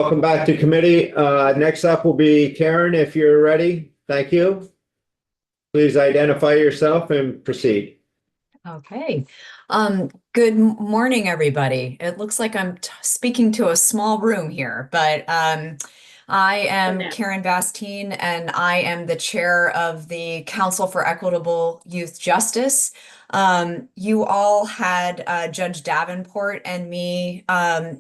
Welcome back to committee. Next up will be Karen, if you're ready. Thank you. Please identify yourself and proceed. Okay. Good morning, everybody. It looks like I'm speaking to a small room here, but I am Karen Bastine, and I am the chair of the Council for Equitable Youth Justice. You all had Judge Davenport and me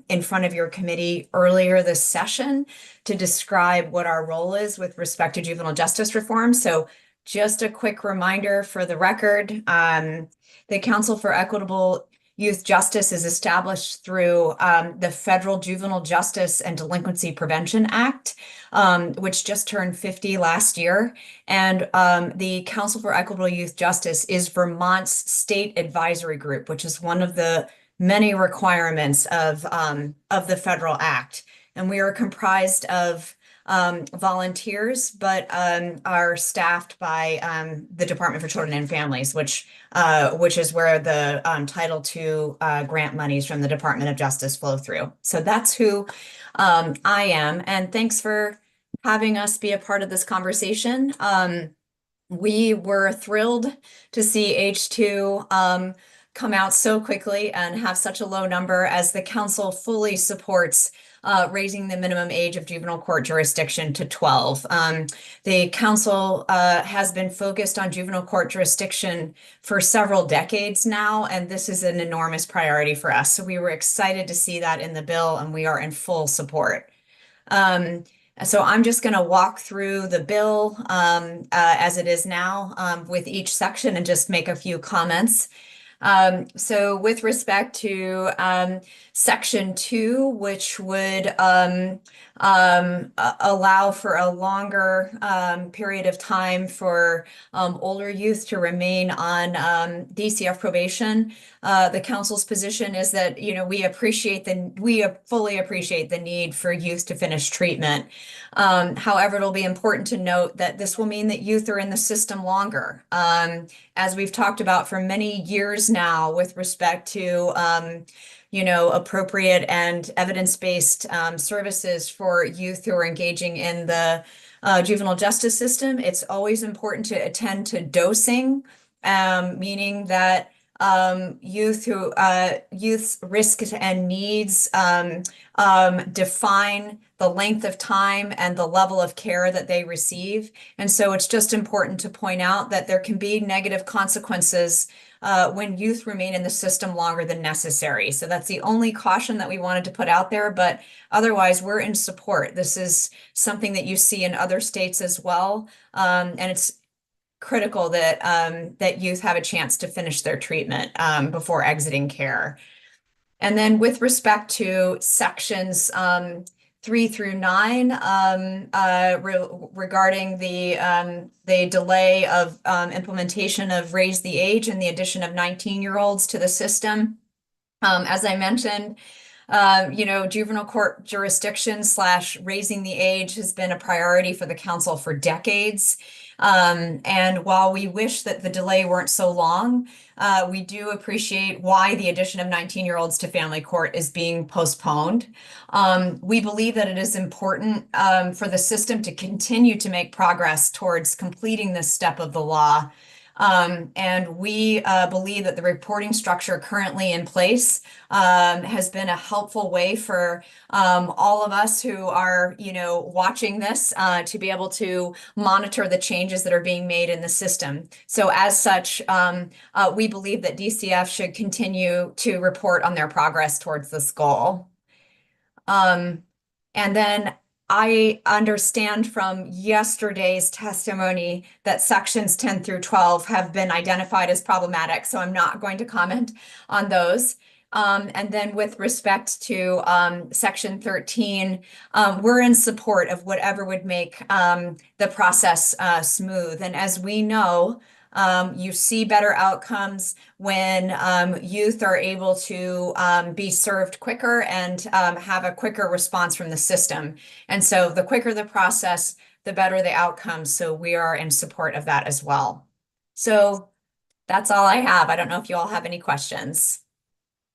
in front of your committee earlier this session to describe what our role is with respect to juvenile justice reform. So just a quick reminder for the record, the Council for Equitable Youth Justice is established through the Federal Juvenile Justice and Delinquency Prevention Act, which just turned 50 last year. And the Council for Equitable Youth Justice is Vermont's state advisory group, which is one of the many requirements of the federal act. And we are comprised of volunteers, but are staffed by the Department for Children and Families, which is where the Title II grant monies from the Department of Justice flow through. So that's who I am, and thanks for having us be a part of this conversation. We were thrilled to see H2 come out so quickly and have such a low number, as the council fully supports raising the minimum age of juvenile court jurisdiction to 12. The council has been focused on juvenile court jurisdiction for several decades now, and this is an enormous priority for us. So we were excited to see that in the bill, and we are in full support. So I'm just going to walk through the bill as it is now with each section and just make a few comments. So with respect to Section 2, which would allow for a longer period of time for older youth to remain on DCF probation, the council's position is that, we fully appreciate the need for youth to finish treatment. However, it'll be important to note that this will mean that youth are in the system longer. As we've talked about for many years now with respect to appropriate and evidence-based services for youth who are engaging in the juvenile justice system, it's always important to attend to dosing, meaning that youth's risks and needs define the length of time and the level of care that they receive. And so it's just important to point out that there can be negative consequences when youth remain in the system longer than necessary. So that's the only caution that we wanted to put out there, but otherwise we're in support. This is something that you see in other states as well. And it's critical that that youth have a chance to finish their treatment before exiting care. And then with respect to sections 3 through 9 regarding the delay of implementation of raise the age and the addition of 19-year-olds to the system. As I mentioned, juvenile court jurisdiction / raising the age has been a priority for the council for decades. And while we wish that the delay weren't so long, we do appreciate why the addition of 19-year-olds to family court is being postponed. We believe that it is important for the system to continue to make progress towards completing this step of the law. And we believe that the reporting structure currently in place has been a helpful way for all of us who are, watching this to be able to monitor the changes that are being made in the system. So as such, we believe that DCF should continue to report on their progress towards this goal. And then I understand from yesterday's testimony that sections 10 through 12 have been identified as problematic, so I'm not going to comment on those. And then with respect to section 13, we're in support of whatever would make the process smooth. And as we know, you see better outcomes when youth are able to be served quicker and have a quicker response from the system. And so the quicker the process, the better the outcomes. So we are in support of that as well. So that's all I have. I don't know if you all have any questions.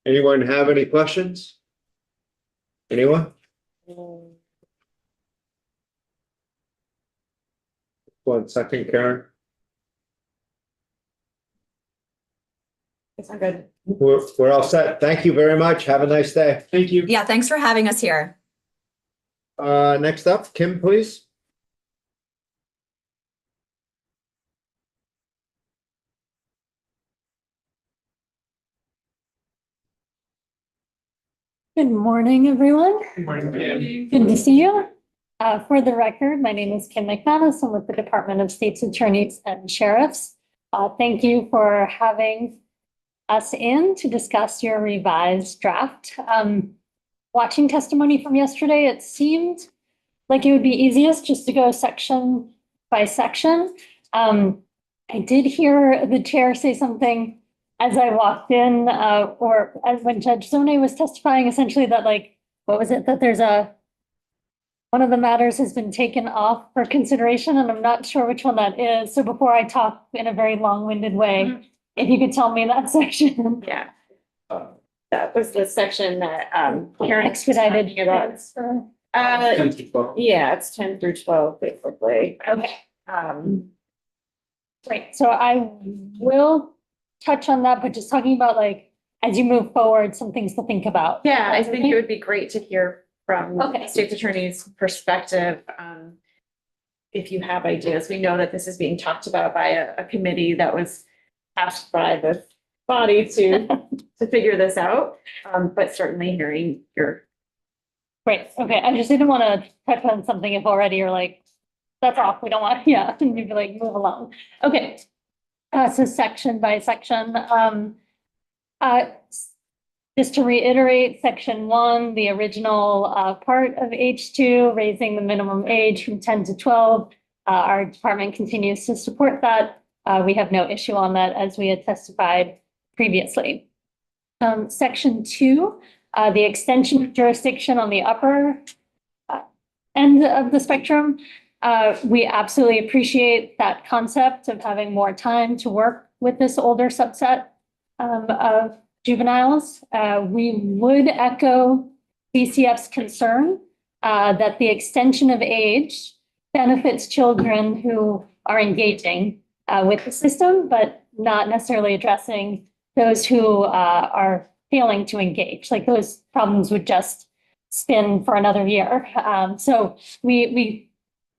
Anyone have any questions? Anyone? 1 second, Karen. It's not good. We're all set. Thank you very much. Have a nice day. Thank you. Yeah, thanks for having us here. Next up, Kim, please. Good morning, everyone. Good morning, ma'am. Good to see you. For the record, my name is Kim McManus. I'm with the Department of State's Attorneys and Sheriffs. Thank you for having us in to discuss your revised draft. Watching testimony from yesterday, it seemed like it would be easiest just to go section by section. I did hear the chair say something as I walked in, or as when Judge Zone was testifying, essentially that like, what was it, that there's one of the matters has been taken off for consideration, and I'm not sure which one that is. So before I talk in a very long-winded way, if you could tell me that section. Yeah. That was the section that Karen Expedited. talking about. 10 to 12. Yeah, it's 10 through 12, basically. Okay, Right. so I will touch on that, but just talking about like, as you move forward, some things to think about. Yeah, I think it would be great to hear from Okay. the state's attorney's perspective. If you have ideas, we know that this is being talked about by a committee that was asked by the body to figure this out. But certainly hearing your. Great, okay, I just didn't want to touch on something if already you're like, that's off, we don't want, yeah, and you'd be like, move along. Okay, so section by section, just to reiterate, section 1, the original part of H2, raising the minimum age from 10 to 12. Our department continues to support that. We have no issue on that as we had testified previously. Section 2, the extension of jurisdiction on the upper end of the spectrum. We absolutely appreciate that concept of having more time to work with this older subset of juveniles. We would echo BCF's concern that the extension of age benefits children who are engaging with the system, but not necessarily addressing those who are failing to engage. Like those problems would just spin for another year. So we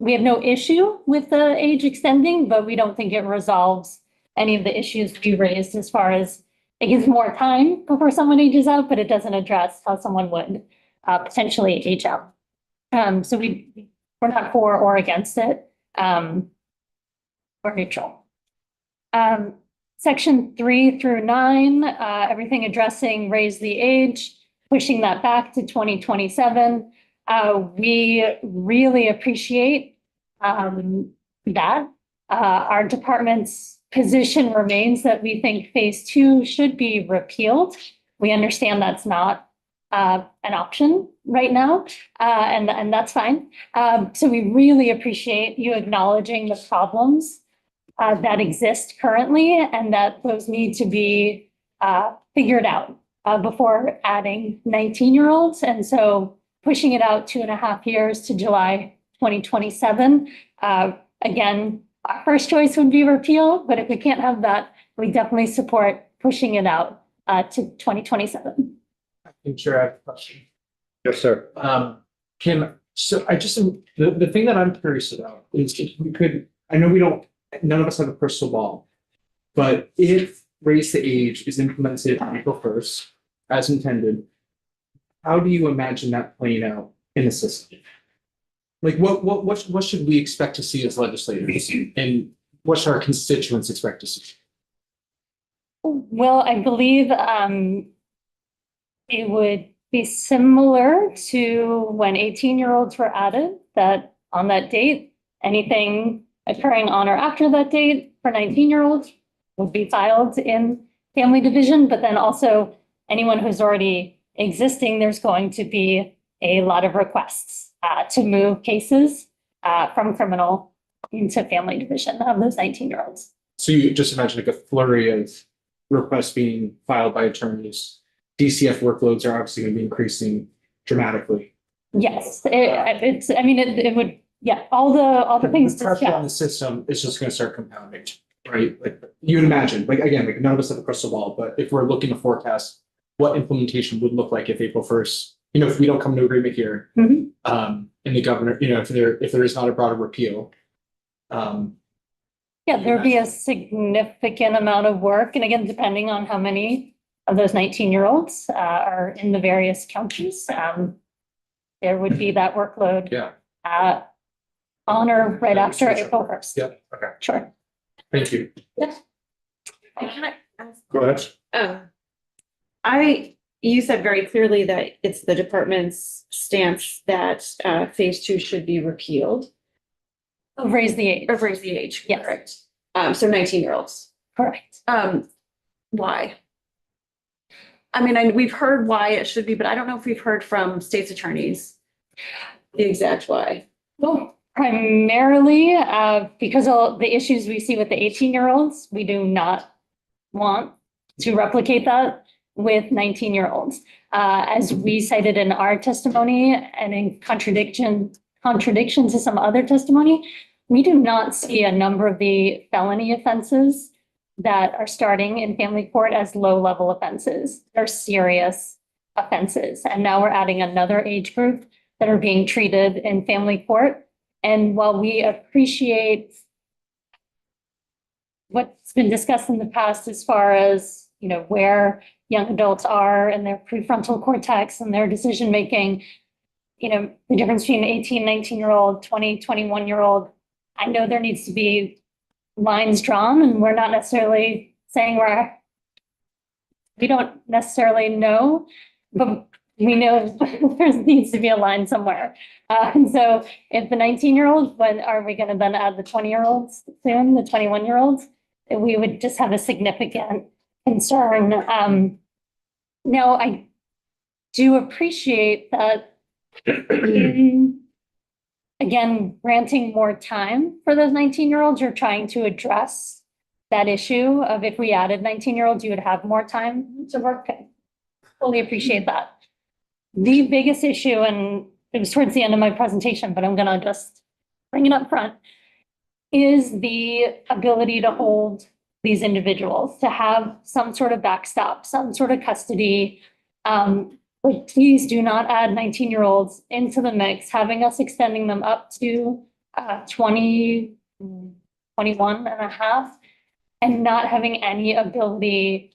have no issue with the age extending, but we don't think it resolves any of the issues we raised as far as it gives more time before someone ages out, but it doesn't address how someone would potentially age out. So we're not for or against it. We're neutral. Section 3 through 9, everything addressing raise the age, pushing that back to 2027. We really appreciate that. Our department's position remains that we think phase 2 should be repealed. We understand that's not an option right now, and that's fine. So we really appreciate you acknowledging the problems that exist currently and that those need to be figured out before adding 19-year-olds. And so pushing it out 2.5 years to July 2027. Again, our first choice would be repeal, but if we can't have that, we definitely support pushing it out to 2027. I'm sure I have a question. Yes, sir. Kim, so the thing that I'm curious about is if we could, I know none of us have a crystal ball, but if raise the age is implemented on April 1st, as intended, how do you imagine that playing out in the system? Like what should we expect to see as legislators, and what should our constituents expect to see? Well, I believe it would be similar to when 18-year-olds were added, that on that date, anything occurring on or after that date for 19-year-olds would be filed in family division, but then also anyone who's already existing, there's going to be a lot of requests to move cases from criminal into family division of those 19-year-olds. So you just imagine like a flurry of requests being filed by attorneys. DCF workloads are obviously going to be increasing dramatically. Yes, it would Yeah, all the things Pressure on the discussed. system is just gonna start compounding, right? Like you'd imagine, like again, like none of us have a crystal ball, but if we're looking to forecast what implementation would look like if April 1st, if we don't come to agreement here, Mhm. and the governor, if there is not a broader repeal. Yeah, there'd be a significant amount of work, and again, depending on how many of those 19-year-olds are in the various counties, there would be that workload. Yeah. On or right That was after for sure. April 1st. Yep, okay, Sure. thank you. Can I ask? Go ahead. You said very clearly that it's the department's stance that phase two should be repealed Raise the age. or raise the age, Yes. correct? So 19-year-olds. Correct. Why? I mean, we've heard why it should be, but I don't know if we've heard from state's attorneys the exact why. Well, primarily because of the issues we see with the 18-year-olds, we do not want to replicate that with 19-year-olds. As we cited in our testimony and in contradiction to some other testimony, we do not see a number of the felony offenses that are starting in family court as low-level offenses. They're serious offenses. And now we're adding another age group that are being treated in family court. And while we appreciate what's been discussed in the past as far as, where young adults are and their prefrontal cortex and their decision-making, the difference between 18, 19-year-old, 20, 21-year-old, I know there needs to be lines drawn, and we're not necessarily saying we don't necessarily know, but we know there needs to be a line somewhere. And so if the 19-year-olds, when are we going to then add the 20-year-olds soon, the 21-year-olds? We would just have a significant concern. Now, I do appreciate that, again, granting more time for those 19-year-olds, you're trying to address that issue of if we added 19-year-olds, you would have more time to work. Fully appreciate that. The biggest issue, and it was towards the end of my presentation, but I'm going to just bring it up front, is the ability to hold these individuals, to have some sort of backstop, some sort of custody. But please do not add 19-year-olds into the mix, having us extending them up to 20, 21 and a half, and not having any ability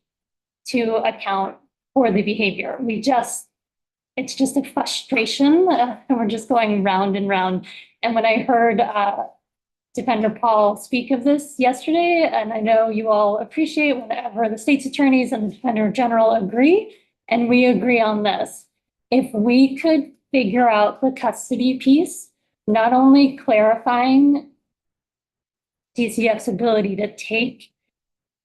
to account for the behavior. It's just a frustration, and we're just going round and round. And when I heard Defender Paul speak of this yesterday, and I know you all appreciate whenever the state's attorneys and the Defender General agree, and we agree on this. If we could figure out the custody piece, not only clarifying DCF's ability to take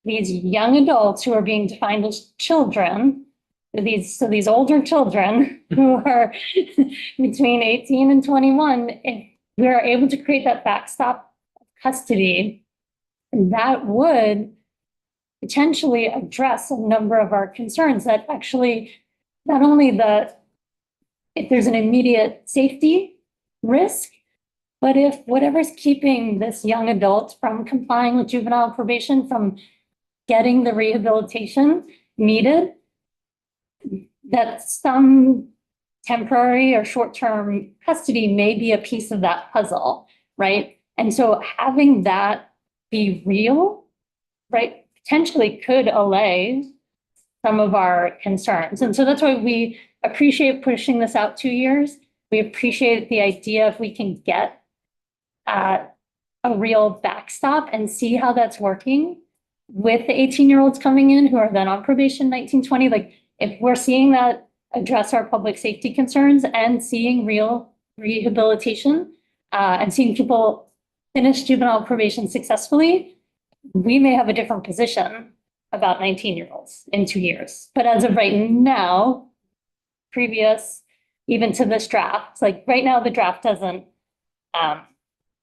these young adults who are being defined as children, these older children who are between 18 and 21, if we are able to create that backstop custody, that would potentially address a number of our concerns. That actually, not only if there's an immediate safety risk, but if whatever's keeping this young adult from complying with juvenile probation, from getting the rehabilitation needed, that some temporary or short-term custody may be a piece of that puzzle, right? And so having that be real, right, potentially could allay some of our concerns. And so that's why we appreciate pushing this out 2 years. We appreciate the idea if we can get a real backstop and see how that's working with the 18-year-olds coming in who are then on probation 1920. Like if we're seeing that address our public safety concerns and seeing real rehabilitation and seeing people finish juvenile probation successfully, we may have a different position about 19-year-olds in 2 years. But as of right now, previous even to this draft, like right now, the draft doesn't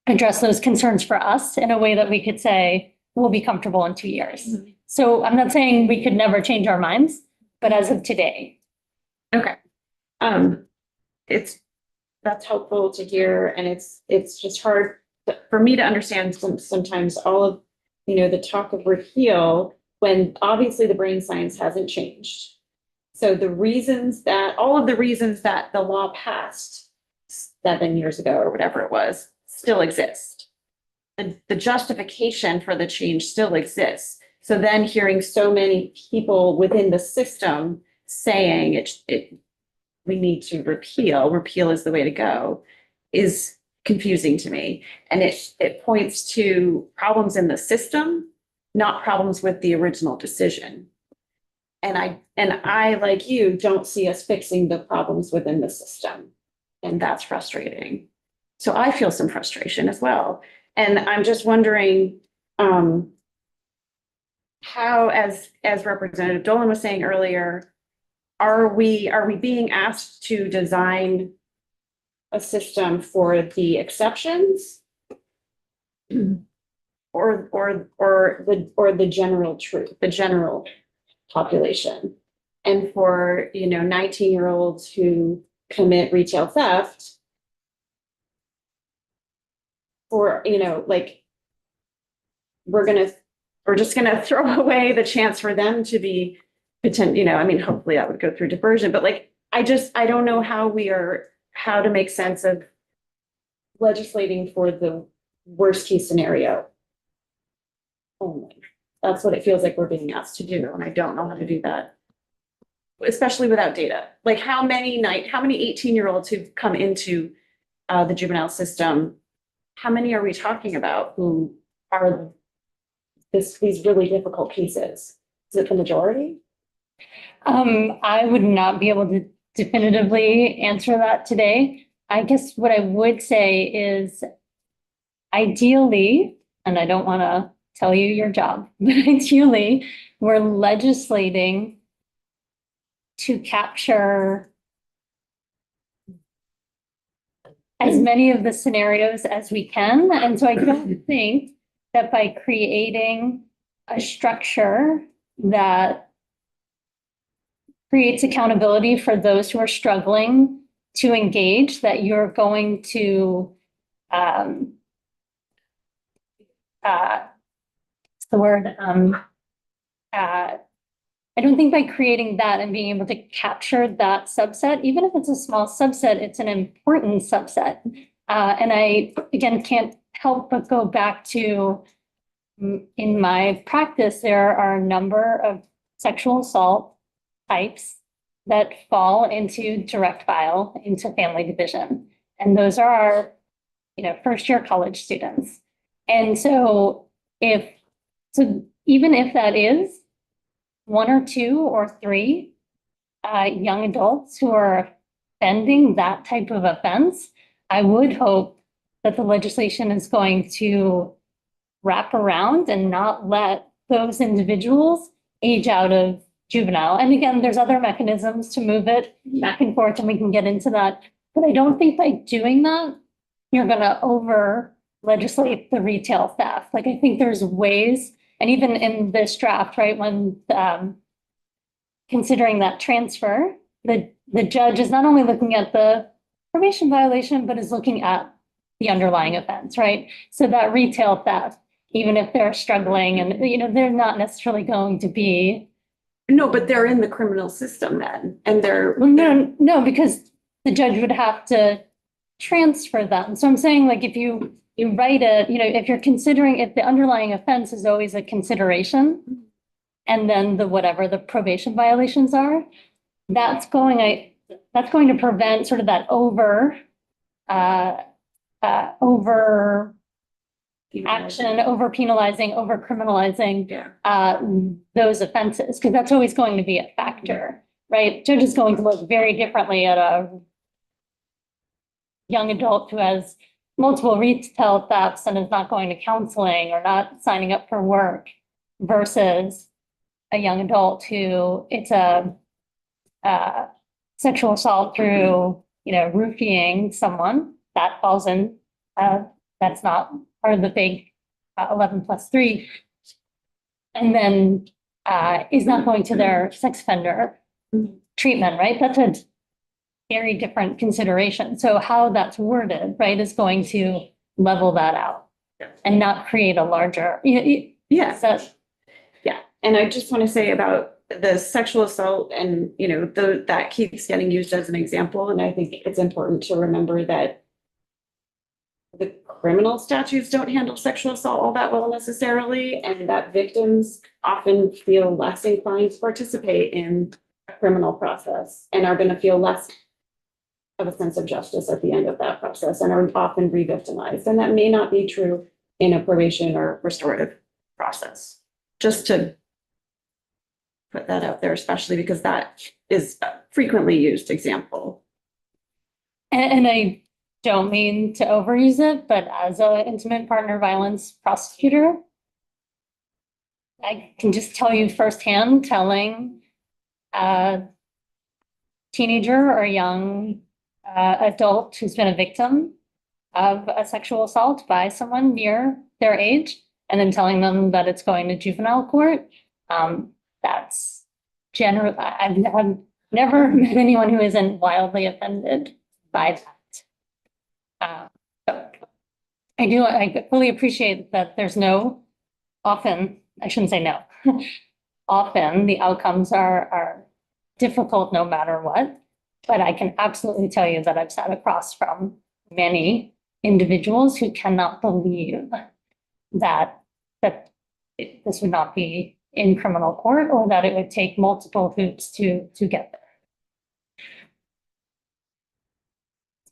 address those concerns for us in a way that we could say we'll be comfortable in 2 years. Mm-hmm. So I'm not saying we could never change our minds, but as of today. Okay. It's that's helpful to hear, and it's just hard for me to understand sometimes all of, the talk of repeal when obviously the brain science hasn't changed. So all of the reasons that the law passed 7 years ago or whatever it was still exist. The justification for the change still exists. So then hearing so many people within the system saying we need to repeal is the way to go, is confusing to me. And it points to problems in the system, not problems with the original decision. And I, like you, don't see us fixing the problems within the system. And that's frustrating. So I feel some frustration as well. And I'm just wondering, how, as Representative Dolan was saying earlier, are we being asked to design a system for the exceptions? Or the general truth, the general population? And for, 19-year-olds who commit retail theft, for, we're just gonna throw away the chance for them to be hopefully that would go through diversion, but I don't know how to make sense of legislating for the worst case scenario only. That's what it feels like we're being asked to do, and I don't know how to do that, especially without data. Like how many 18-year-olds who've come into the juvenile system, how many are we talking about who are these really difficult cases? Is it the majority? I would not be able to definitively answer that today. I guess what I would say is ideally, and I don't want to tell you your job, but ideally, we're legislating to capture as many of the scenarios as we can. And so I don't think that by creating a structure that creates accountability for those who are struggling to engage, that you're going to what's the word? I don't think by creating that and being able to capture that subset, even if it's a small subset, it's an important subset. And I, again, can't help but go back to, in my practice, there are a number of sexual assault types that fall into direct file, into family division. And those are our, first-year college students. And so even if that is 1 or 2 or 3 young adults who are offending that type of offense, I would hope that the legislation is going to wrap around and not let those individuals age out of juvenile. And again, there's other mechanisms to move it back and forth, and we can get into that. But I don't think by doing that, you're going to over legislate the retail theft. I think there's ways, and even in this draft, right, when considering that transfer, the judge is not only looking at the probation violation, but is looking at the underlying offense, right? So that retail theft, even if they're struggling and, they're not necessarily going to be. No, but they're in the criminal system then, and they're. Well, no, because the judge would have to transfer them. So I'm saying, if you write it, if you're considering, if the underlying offense is always a consideration, and then whatever the probation violations are, that's going to prevent sort of that over action, over penalizing, over criminalizing those offenses, because that's always going to be a factor, right? Judge is going to look very differently at a young adult who has multiple retail thefts and is not going to counseling or not signing up for work versus a young adult who it's a sexual assault through, roofing someone. That falls in, that's not part of the big 11+3, and then is not going to their sex offender treatment, right? That's very different consideration. So how that's worded, right, is going to level that out and not create a larger, Yeah. so Yeah, and I just want to say about the sexual assault and, that keeps getting used as an example. And I think it's important to remember that the criminal statutes don't handle sexual assault all that well necessarily, and that victims often feel less inclined to participate in a criminal process and are going to feel less of a sense of justice at the end of that process and are often re-victimized. And that may not be true in a probation or restorative process. Just to put that out there, especially because that is a frequently used example. and I don't mean to overuse it, but as an intimate partner violence prosecutor, I can just tell you firsthand, telling a teenager or young adult who's been a victim of a sexual assault by someone near their age, and then telling them that it's going to juvenile court. That's general. I've never met anyone who isn't wildly offended by that. So I fully appreciate that there's often, I shouldn't say no, often the outcomes are difficult no matter what. But I can absolutely tell you that I've sat across from many individuals who cannot believe that this would not be in criminal court, or that it would take multiple hoops to get there.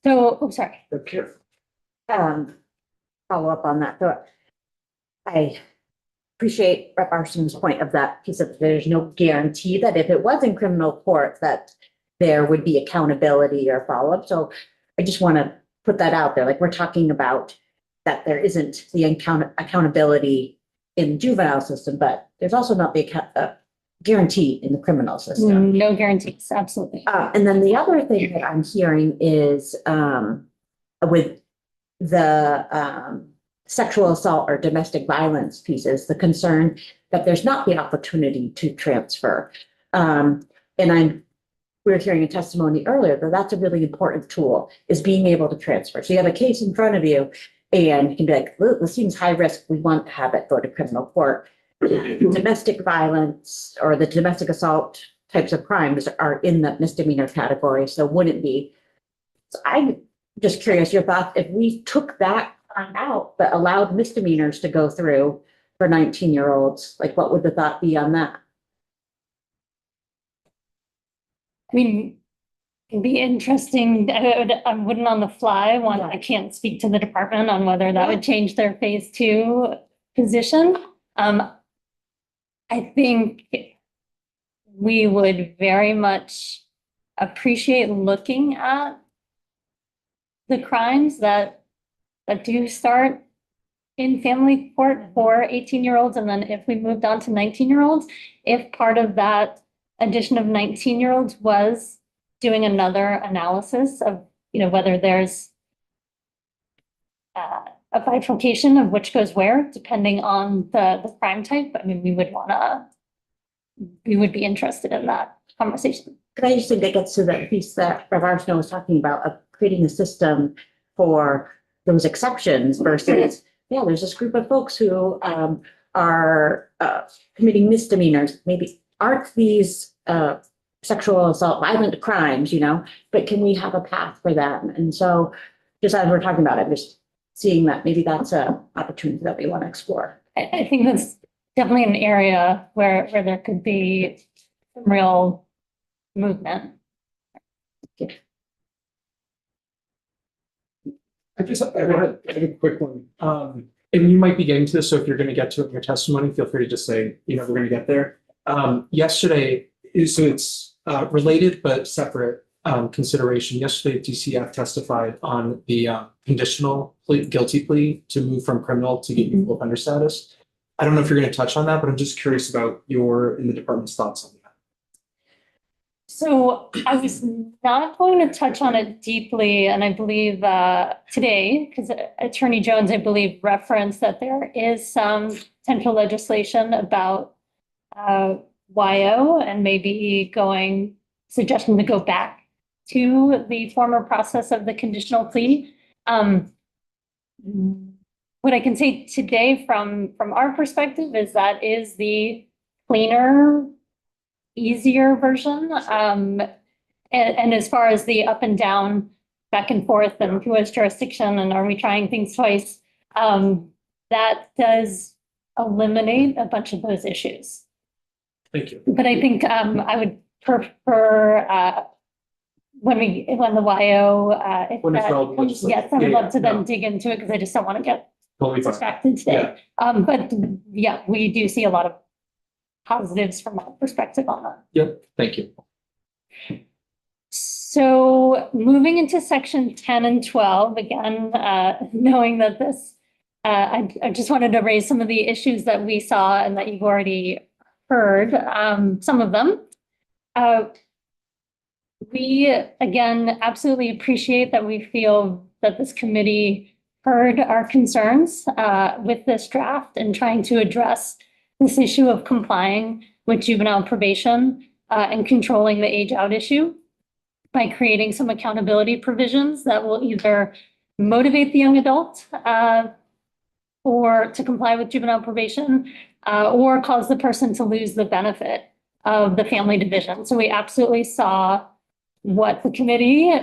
So, sorry. Follow up on that. So I appreciate Rep. Arson's point of that piece of, there's no guarantee that if it was in criminal court that there would be accountability or follow-up. So I just want to put that out there. Like, we're talking about that there isn't the accountability in the juvenile system, but there's also not the guarantee in the criminal system. No guarantees, absolutely. And then the other thing that I'm hearing is with the sexual assault or domestic violence pieces, the concern that there's not the opportunity to transfer. And we were hearing a testimony earlier that that's a really important tool, is being able to transfer. So you have a case in front of you and you can be like, this seems high risk. We want to have it go to criminal court. Domestic violence or the domestic assault types of crimes are in the misdemeanor category. So wouldn't be. So I'm just curious, your thoughts, if we took that out, but allowed misdemeanors to go through for 19-year-olds, like what would the thought be on that? I mean, it'd be interesting. I wouldn't on the fly want, I can't speak to the department on whether that would change their phase 2 position. I think we would very much appreciate looking at the crimes that do start in family court for 18-year-olds. And then if we moved on to 19-year-olds, if part of that addition of 19-year-olds was doing another analysis of, whether there's a bifurcation of which goes where, depending on the crime type. I mean, we would be interested in that conversation. Because I just think that gets to the piece that Rev. Arsenault was talking about, of creating a system for those exceptions versus, there's this group of folks who are committing misdemeanors, maybe aren't these sexual assault, violent crimes, but can we have a path for them? And so just as we're talking about it, just seeing that maybe that's an opportunity that we want to explore. I think that's definitely an area where there could be some real movement. I have a quick one. And you might be getting to this, so if you're going to get to it in your testimony, feel free to just say, we're going to get there. Yesterday, so it's related but separate consideration. Yesterday, DCF testified on the conditional guilty plea to move from criminal to youthful offender status. I don't know if you're going to touch on that, but I'm just curious about your and the department's thoughts on that. So I was not going to touch on it deeply, and I believe today, because Attorney Jones, I believe, referenced that there is some potential legislation about YO and maybe suggesting to go back to the former process of the conditional plea. What I can say today from our perspective is that is the cleaner, easier version. And as far as the up and down, back and forth, and who has jurisdiction, and are we trying things twice? That does eliminate a bunch of those issues. Thank you. But I think I would prefer when the YO, if When it's that relevant comes, legislation. yes, I would Yeah, love to yeah, then no. dig into it because I just don't want to get Totally fine. distracted today. But yeah, we do see a lot of positives from our perspective on that. Yep, thank you. So moving into section 10 and 12, again, knowing that this, I just wanted to raise some of the issues that we saw and that you've already heard, some of them. We, again, absolutely appreciate that we feel that this committee heard our concerns with this draft and trying to address this issue of complying with juvenile probation and controlling the age out issue by creating some accountability provisions that will either motivate the young adult or to comply with juvenile probation or cause the person to lose the benefit of the family division. So we absolutely saw what the committee,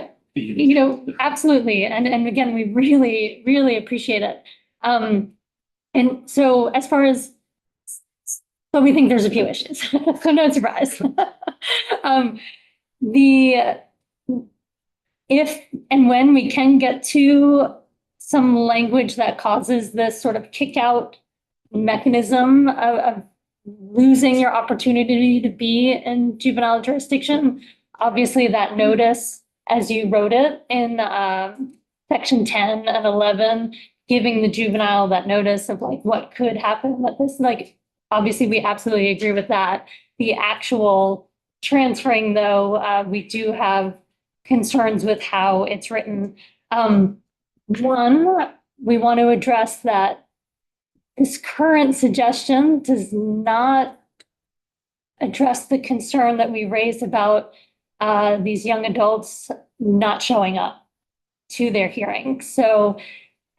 absolutely. And again, we really, really appreciate it. And so as far as, so we think there's a few issues, so no surprise. If and when we can get to some language that causes this sort of kick out mechanism of losing your opportunity to be in juvenile jurisdiction, obviously that notice, as you wrote it in section 10 and 11, giving the juvenile that notice of like what could happen with this, like, obviously we absolutely agree with that. The actual transferring though, we do have concerns with how it's written. One, we want to address that this current suggestion does not address the concern that we raised about these young adults not showing up to their hearing. So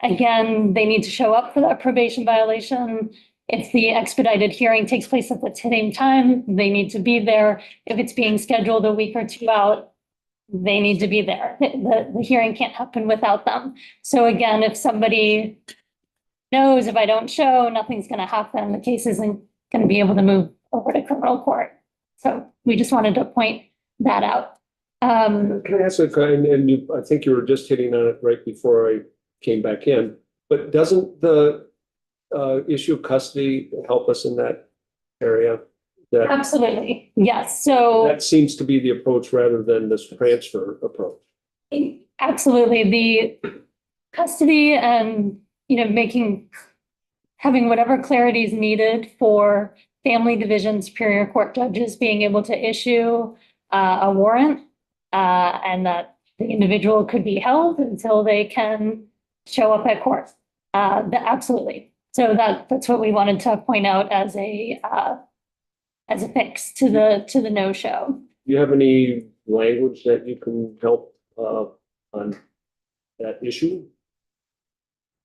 again, they need to show up for that probation violation. If the expedited hearing takes place at the same time, they need to be there. If it's being scheduled a week or two out, they need to be there. The hearing can't happen without them. So again, if somebody knows if I don't show, nothing's going to happen, the case isn't going to be able to move over to criminal court. So we just wanted to point that out. Can I ask I think you were just hitting on it right before I came back in, but doesn't the issue of custody help us in that area? That Absolutely, yes. So that seems to be the approach rather than this transfer approach. absolutely, the custody and having whatever clarity is needed for family division superior court judges being able to issue a warrant and that the individual could be held until they can show up at court. Absolutely. So that's what we wanted to point out as a fix to the no-show. Do you have any language that you can help on that issue?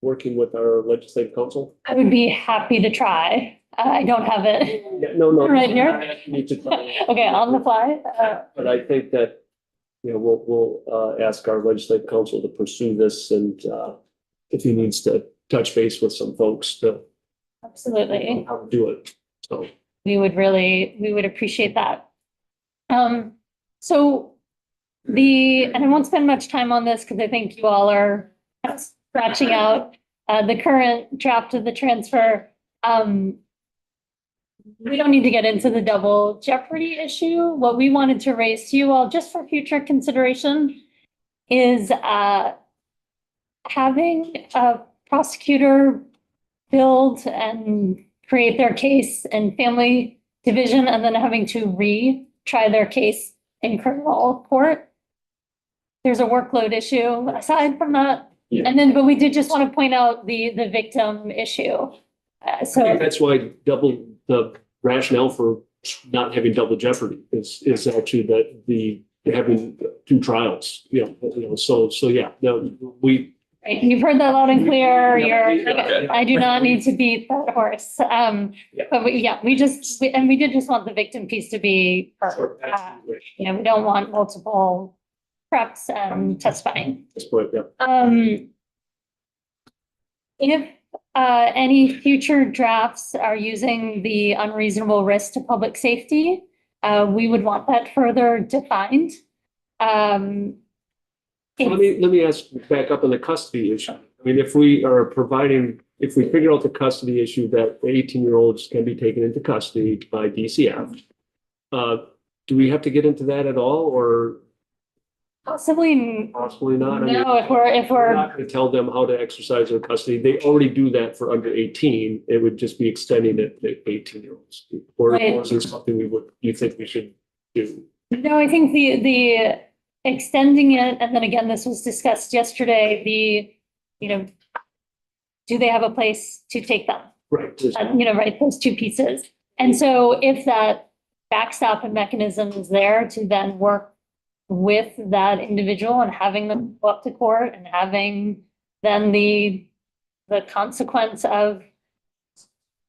Working with our legislative council? I would be happy to try. I don't have it. Yeah, no. Right here? I need to try. Okay, on the fly. But I think that, we'll ask our legislative council to pursue this and if he needs to touch base with some folks to Absolutely. how to do it. So We would appreciate that. So and I won't spend much time on this because I think you all are kind of scratching out the current draft of the transfer. We don't need to get into the double jeopardy issue. What we wanted to raise to you all, just for future consideration, is having a prosecutor build and create their case in family division and then having to retry their case in criminal court. There's a workload issue aside from that. Yeah. But we did just want to point out the victim issue. I think that's why the rationale for not having double jeopardy is actually that the having two trials, so yeah, no, we. Right, you've heard that loud and clear. Yeah. I do not need to beat that horse. Yeah. But we did just want the victim piece to be heard. We don't want multiple preps and testifying. This point, yeah. If any future drafts are using the unreasonable risk to public safety, we would want that further defined. So let me ask, back up on the custody issue. I mean, if we figure out the custody issue that the 18-year-olds can be taken into custody by DCF, do we have to get into that at all, or Possibly not? I mean, no, if we're we're, not going to tell them how to exercise their custody. They already do that for under 18. It would just be extending it to 18-year-olds. Or is there something you think we should do? no, I think the extending it, and then again, this was discussed yesterday, do they have a place to take them? Right. Right, those two pieces. And so if that backstop and mechanism is there to then work with that individual and having them go up to court and having then the consequence of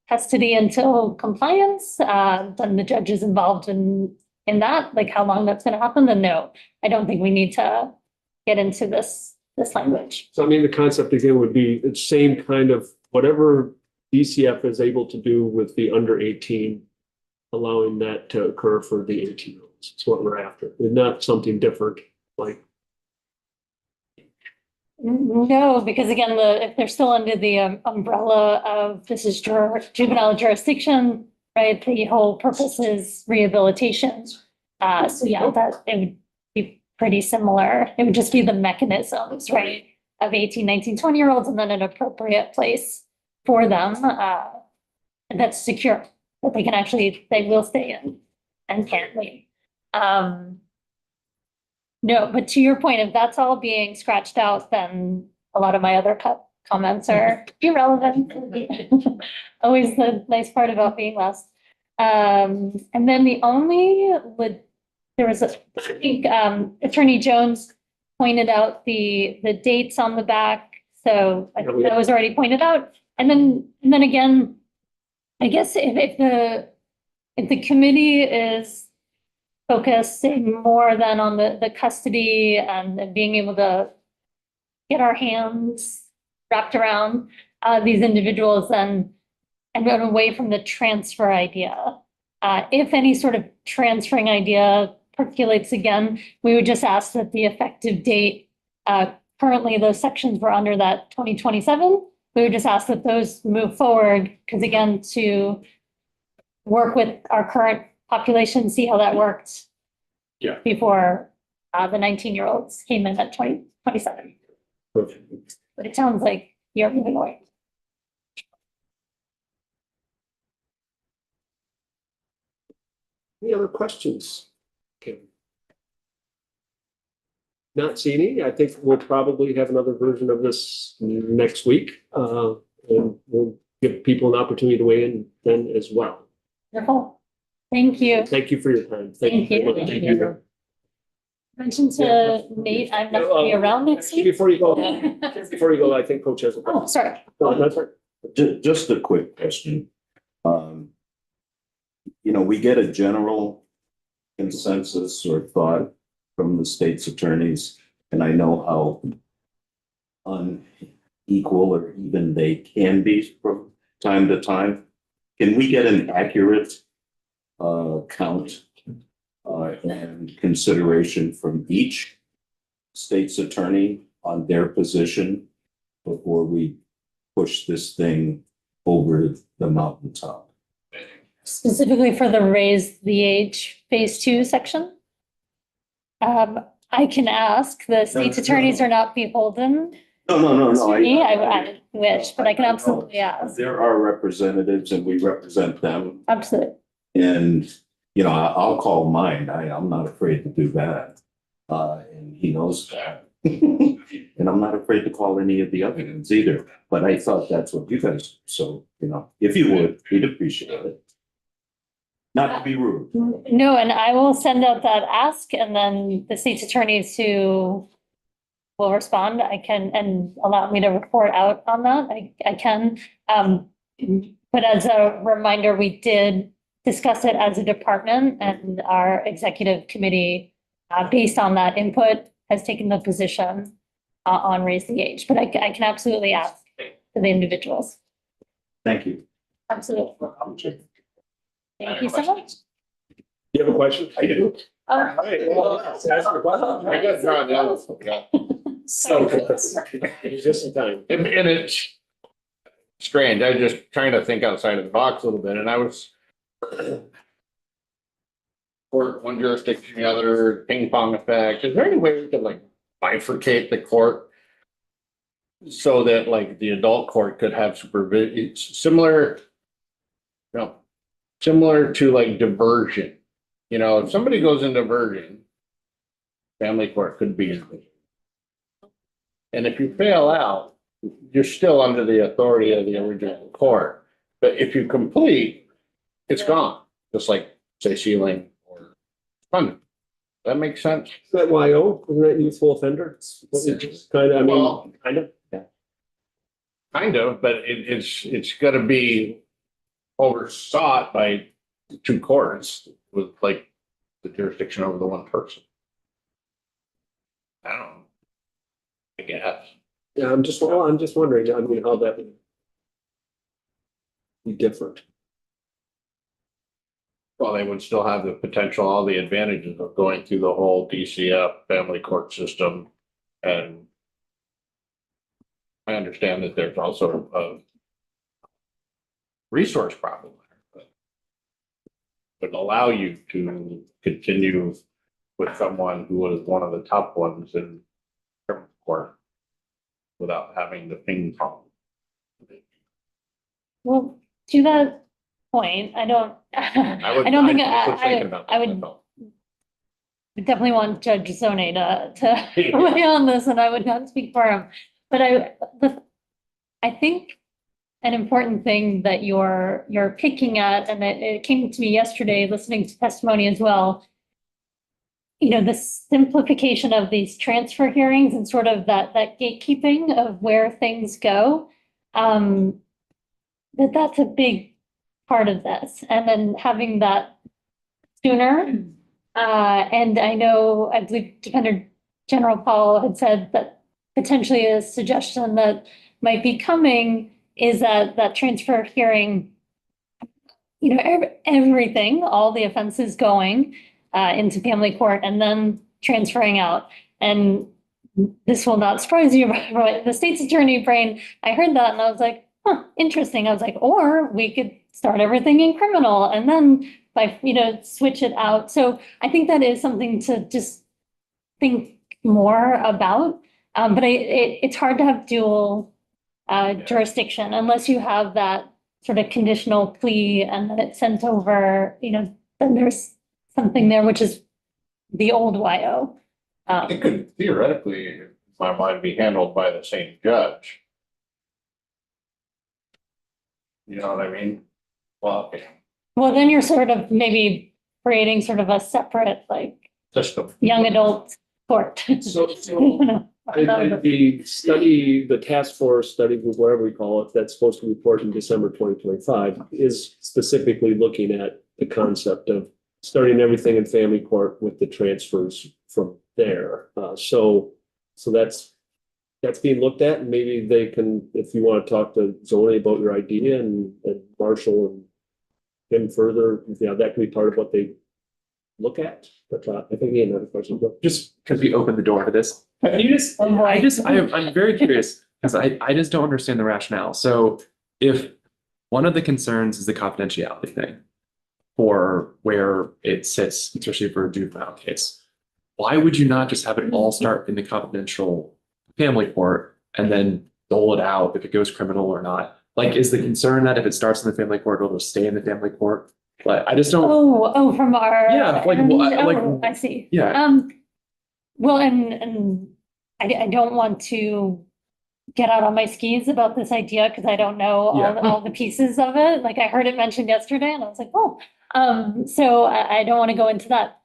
custody until compliance, then the judge is involved in that, like how long that's gonna happen, then no, I don't think we need to get into this language. So I mean, the concept again would be the same kind of whatever DCF is able to do with the under 18, allowing that to occur for the 18-year-olds. It's what we're after. And not something different, like. No, because again, if they're still under the umbrella of this is juvenile jurisdiction, right? The whole purpose is rehabilitation. So yeah, that it would be pretty similar. It would just be the mechanisms, right? Of 18, 19, 20-year-olds and then an appropriate place for them. And that's secure, that they will stay in and can't leave. No, but to your point, if that's all being scratched out, then a lot of my other comments are irrelevant. Always the nice part about being last. And then there was I think, Attorney Jones pointed out the dates on the back. So I think that was already pointed out. And then again, I guess if the committee is focusing more than on the custody and being able to get our hands wrapped around these individuals and run away from the transfer idea. If any sort of transferring idea percolates again, we would just ask that the effective date, currently those sections were under that 2027. We would just ask that those move forward, because again, to work with our current population, see how that worked. Yeah. Before the 19-year-olds came in at 2027. Perfect. But it sounds like you're moving away. Any other questions? Okay. Not seeing any. I think we'll probably have another version of this next week. And we'll give people an opportunity to weigh in then as well. Wonderful. Thank you. Thank you for your time. Thank you. Thank you. Mention to Nate, I'm not gonna be around next week. Before you go, I think Coach has a question. Oh, sorry. No, that's right. Just a quick question. We get a general consensus or thought from the state's attorneys, and I know how unequal or even they can be from time to time. Can we get an accurate count and consideration from each state's attorney on their position before we push this thing over the mountaintop? Specifically for the raise the age phase 2 section? I can ask. The state's attorneys are not beholden No. to me. I wish, but I can absolutely ask. There are representatives and we represent them. Absolutely. And, I'll call mine. I'm not afraid to do that. And he knows that. And I'm not afraid to call any of the other ones either. But I thought that's what you guys, so, if you would, we'd appreciate it. Not to be rude. No, and I will send out that ask and then the state's attorneys who will respond, I can, and allow me to report out on that. I can. But as a reminder, we did discuss it as a department and our executive committee, based on that input, has taken the position on raise the age, but I can absolutely ask for the individuals. Thank you. Absolutely. Thank you so much. You have a question? I do. Oh, Right, well, ask your question. I got drawn down. Okay. So, just in time. And it's strange. I was just trying to think outside of the box a little bit, and I was court one jurisdiction, the other, ping pong effect. Is there any way we could like bifurcate the court so that like the adult court could have supervision? It's similar, similar to like diversion. You know, if somebody goes in diversion, family court could be in. And if you fail out, you're still under the authority of the original court. But if you complete, it's gone, just like, say, sealing or funding. That makes sense? Is that YO? Isn't that youthful offender? It's kind of, I mean, Well, kind of. kind of, but it's gonna be oversought by two courts with like the jurisdiction over the one person. I don't know. I guess. Yeah, I'm just wondering, I mean, how that would be different. Well, they would still have the potential, all the advantages of going through the whole DCF family court system. And I understand that there's also a resource problem there, but allow you to continue with someone who was one of the top ones in criminal court without having the ping pong. well, to that point, I don't, I don't think I would definitely want Judge Zone to weigh on this, and I would not speak for him. But I think an important thing that you're picking at, and it came to me yesterday, listening to testimony as well. You know, the simplification of these transfer hearings and sort of that gatekeeping of where things go. That's a big part of this, and then having that sooner. And I know, I believe Defender General Paul had said that potentially a suggestion that might be coming is that transfer hearing, you know, everything, all the offenses going into family court and then transferring out. And this will not surprise you, but the state's attorney brain, I heard that and I was like, huh, interesting. I was like, or we could start everything in criminal and then switch it out. So I think that is something to just think more about. But it's hard to have dual jurisdiction unless you have that sort of conditional plea and then it's sent over, then there's something there, which is the old YO. It could theoretically, in my mind, be handled by the same judge. You know what I mean? Well, Well, then you're sort of maybe creating sort of a separate, system. young adult court. So, the task force study group, whatever we call it, that's supposed to report in December 2025 is specifically looking at the concept of starting everything in family court with the transfers from there. So that's being looked at, and maybe they can, if you want to talk to Zoni about your idea and Marshall and him further, that can be part of what they look at. But I think he had another question. Just because we opened the door to this. Can you just, I'm very curious because I just don't understand the rationale. So if one of the concerns is the confidentiality thing for where it sits, especially for a juvenile case, why would you not just have it all start in the confidential family court and then dole it out if it goes criminal or not? Like, is the concern that if it starts in the family court, it'll stay in the family court? But I just don't. Oh, from our. Yeah, I see. Yeah. Well, and I don't want to get out on my skis about this idea because I don't know all the pieces of it. Like I heard it mentioned yesterday and I was like, oh, So I don't want to go into that.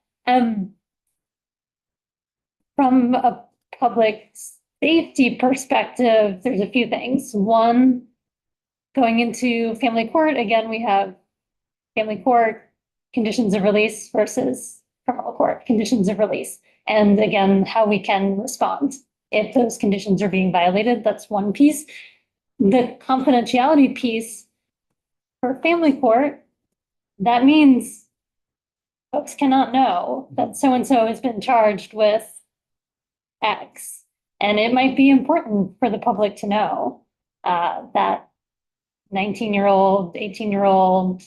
From a public safety perspective, there's a few things. One, going into family court, again, we have family court conditions of release versus criminal court conditions of release. And again, how we can respond if those conditions are being violated. That's one piece. The confidentiality piece for family court, that means folks cannot know that so-and-so has been charged with X. And it might be important for the public to know that 19-year-old, 18-year-old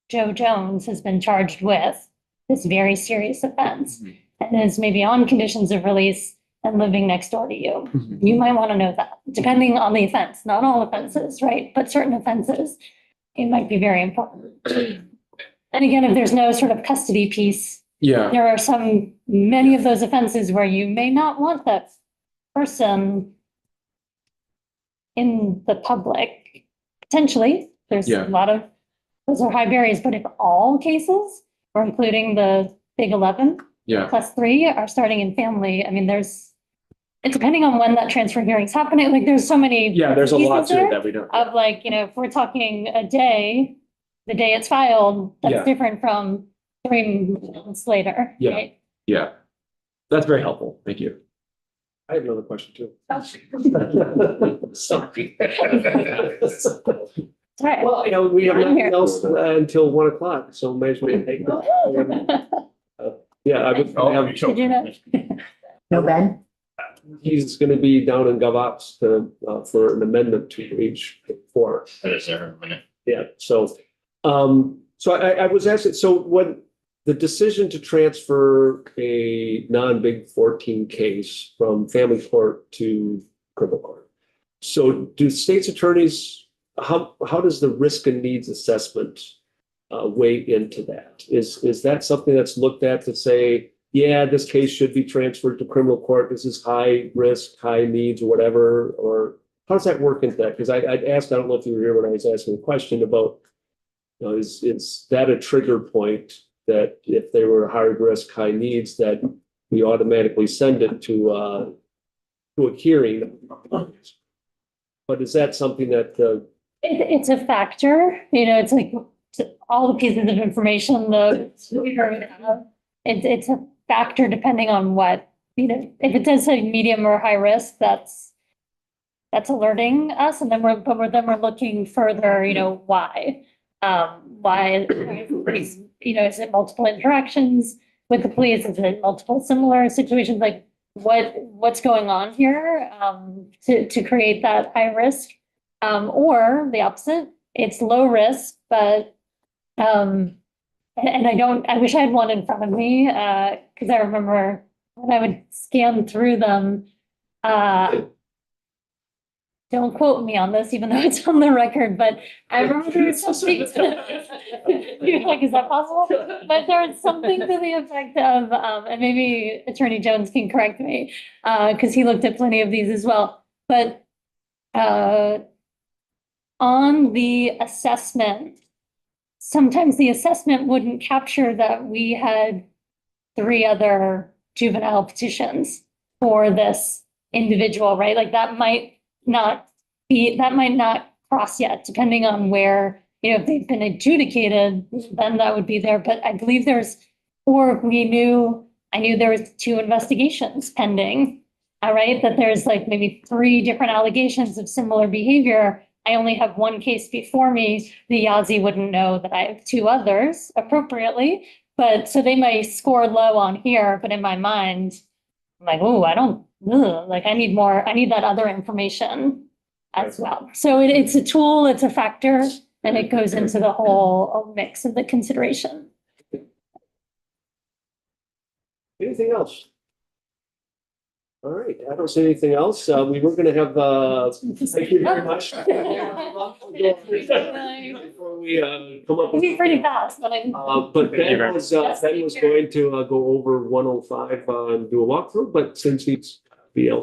Joe Jones has been charged with this very serious offense and is maybe on conditions of release and living next door to you. You might want to know that, depending on the offense, not all offenses, right? But certain offenses, it might be very important. And again, if there's no sort of custody piece, Yeah, there are many of those offenses where you may not want that person in the public. Potentially, there's Yeah. a lot of, those are high barriers, but if all cases, or including the big 11 yeah, plus 3 are starting in family, I mean, it's depending on when that transfer hearing's happening, like there's so many. yeah, there's a lot pieces to it there that we don't. Of like, if we're talking a day, the day it's filed, Yeah. that's different from 3 months later, Yeah. right? Yeah, that's very helpful. Thank you. I have another question too. Sorry. All right. Well, we have I'm here. nothing else until 1 o'clock, so may as well take it. Yeah, I would have, Did you know? No, Ben? he's gonna be down in GovOps to, for an amendment to H4. That is there in a minute. Yeah, so I was asking, so when the decision to transfer a non-big 14 case from family court to criminal court. So do state's attorneys, how does the risk and needs assessment weigh into that? Is that something that's looked at to say, yeah, this case should be transferred to criminal court, this is high risk, high needs, or whatever, or how does that work into that? Because I'd asked, I don't know if you were here when I was asking the question about, is that a trigger point that if they were high risk, high needs, that we automatically send it to a hearing? But is that something that It's a factor, it's like all the pieces of information, it's a factor depending on what, if it does say medium or high risk, that's alerting us. And then we're looking further, why? Why, is it multiple interactions with the police? Is it multiple similar situations? Like what's going on here, to create that high risk? Or the opposite, it's low risk, but, and I wish I had one in front of me, because I remember when I would scan through them, don't quote me on this, even though it's on the record, but I remember there was something. You're like, is that possible? But there was something to the effect of, and maybe Attorney Jones can correct me, because he looked at plenty of these as well. But on the assessment, sometimes the assessment wouldn't capture that we had 3 other juvenile petitions for this individual, right? Like that might not cross yet, depending on where, if they've been adjudicated, then that would be there. But I believe I knew there was 2 investigations pending, all right? That there's like maybe 3 different allegations of similar behavior. I only have 1 case before me. The Yazzie wouldn't know that I have 2 others appropriately, but so they may score low on here, but in my mind, I'm like, oh, I need more, I need that other information as well. So it's a tool, it's a factor, and it goes into the whole mix of the consideration. anything else? All right, I don't see anything else. We were gonna have, thank you very much. Before we come up It'd be with. pretty fast, but But Ben was going to go over 105 and do a walkthrough, but since he's be elsewhere.